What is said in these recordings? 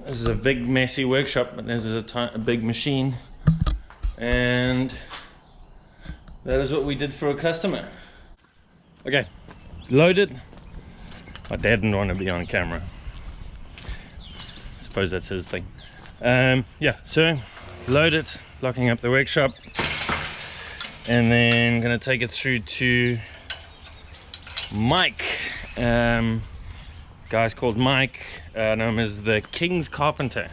This is a big messy workshop, but this is a big machine, and that is what we did for a customer. Okay, loaded. My dad didn't want to be on camera. Suppose that's his thing. Yeah, so load it, locking up the workshop, and then gonna take it through to Mike. Guy's called Mike, known as the King's Carpenter.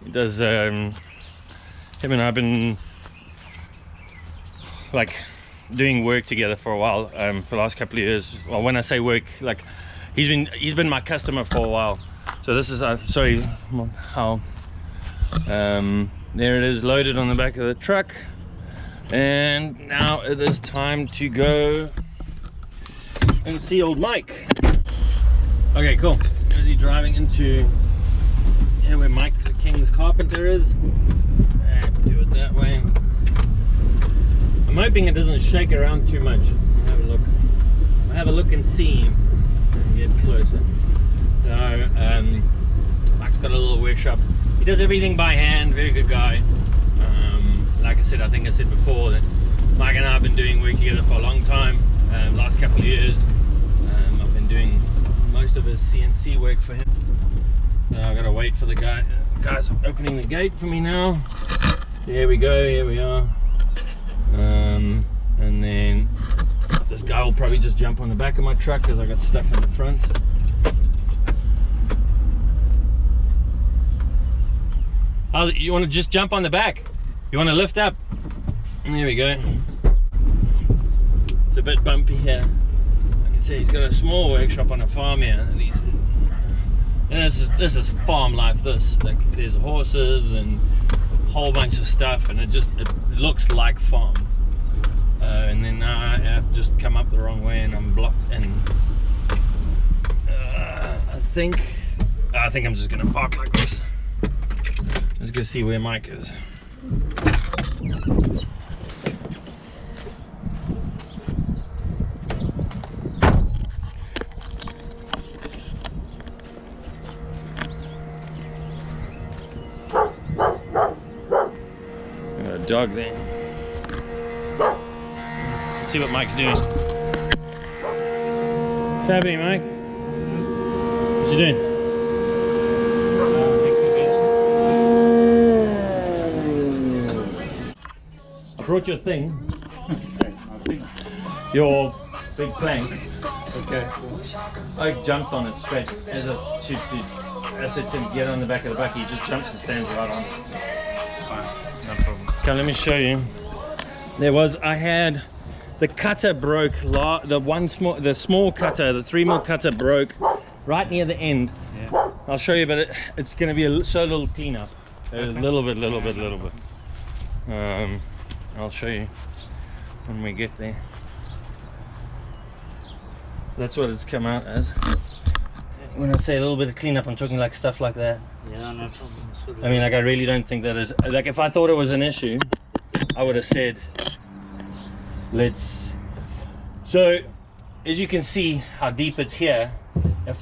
He does, him and I have been like doing work together for a while, for the last couple of years. Well, when I say work, like he's been my customer for a while. So this is, sorry, how, there it is, loaded on the back of the truck. And now it is time to go and see old Mike. Okay, cool. Busy driving into where Mike the King's Carpenter is. Let's do it that way. I'm hoping it doesn't shake around too much. I'll have a look. I'll have a look and see and get closer. So, Mike's got a little workshop. He does everything by hand. Very good guy. Like I said, I think I said before that Mike and I have been doing work together for a long time. Last couple of years, I've been doing most of his CNC work for him. I gotta wait for the guys opening the gate for me now. Here we go, here we are. And then this guy will probably just jump on the back of my truck because I got stuff in the front. You want to just jump on the back? You want to lift up? There we go. It's a bit bumpy here. See, he's got a small workshop on a farm here, and this is farm life. This, like, there's horses and a whole bunch of stuff, and it looks like farm. And then I have just come up the wrong way, and I'm blocked. And I think I'm just gonna park like this. Let's go see where Mike is. Dog there. Let's see what Mike's doing. What's happening, Mike? What you doing? I brought your thing. Your big plank. Okay. I jumped on it straight as I said to him, get on the back of the bucket. He just jumps and stands right on it. Fine, no problem. Okay, let me show you. I had the cutter broke, the small cutter, the 3mm cutter broke right near the end. Yeah. I'll show you, but it's going to be a little cleanup. A little bit. I'll show you when we get there. That's what it's come out as. When I say a little bit of cleanup, I'm talking like stuff like that. Yeah, no problem. I mean, like, I really don't think that is, like, if I thought it was an issue, I would have said, so as you can see how deep it's here.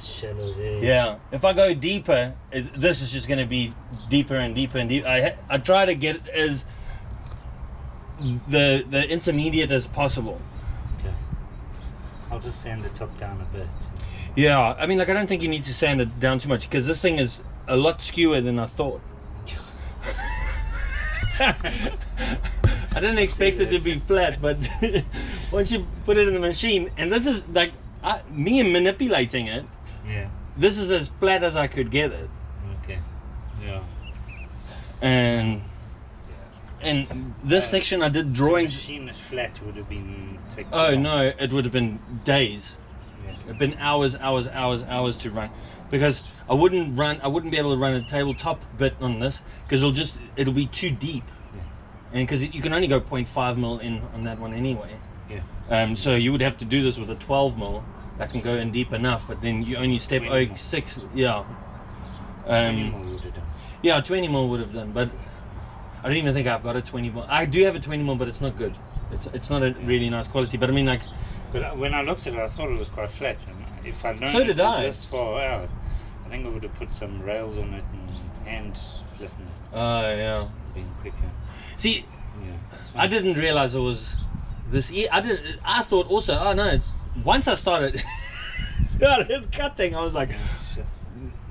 Shallow there. Yeah, if I go deeper, this is just going to be deeper and deeper and deeper. I try to get it as the intermediate as possible. Okay. I'll just sand the top down a bit. Yeah, I mean, like, I don't think you need to sand it down too much because this thing is a lot skewer than I thought. I didn't expect it to be flat, but once you put it in the machine, and this is like me manipulating it. Yeah. This is as flat as I could get it. Okay. Yeah. And this section I did drawings. The machine is flat would have been taken. Oh no, it would have been days. Yeah. It'd been hours to run, because I wouldn't be able to run a tabletop bit on this because it'll be too deep. And because you can only go 0.5mm in on that one anyway. Yeah. So you would have to do this with a 12mm that can go in deep enough, but then you only step 6. Yeah. 20mm would have done. Yeah, 20mm would have done, but I don't even think I've got a 20mm. I do have a 20mm, but it's not good. It's not a really nice quality. But I mean, like. But when I looked at it, I thought it was quite flat. And if I'd known so did I. This far out, I think I would have put some rails on it and hand flatten it, Yeah. being quicker. See, Yeah. I didn't realize it was this. I thought also, oh no, it's once I started cutting, I was like,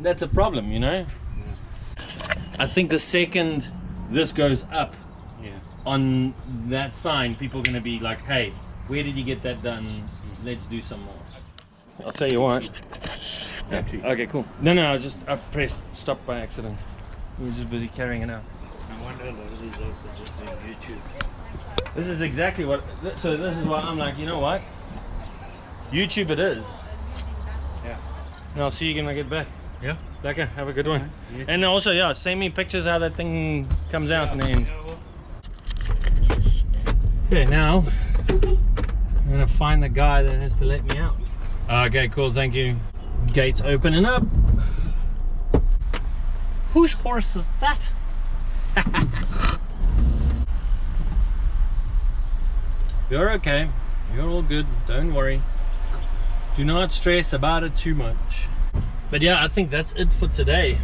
that's a problem, you know. Yeah. I think the second this goes up Yeah. on that sign, people are going to be like, hey, where did you get that done? Let's do some more. I'll tell you what. Okay, cool. No, I pressed stop by accident. We were just busy carrying it out. I wonder a lot of these also just do YouTube. This is exactly what, so this is why I'm like, you know what? YouTube it is. Yeah. And I'll see you when I get back. Yeah. Lekker, have a good one. You And also, yeah, send me pictures how that thing comes out in the end. Okay, now I'm gonna find the guy that has to let me out. Okay, cool, thank you. Gates opening up. Whose horse is that? You're okay. You're all good. Don't worry. Do not stress about it too much. But yeah, I think that's it for today.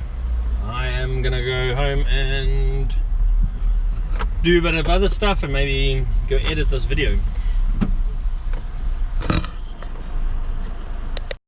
I am gonna go home and do a bit of other stuff and maybe go edit this video.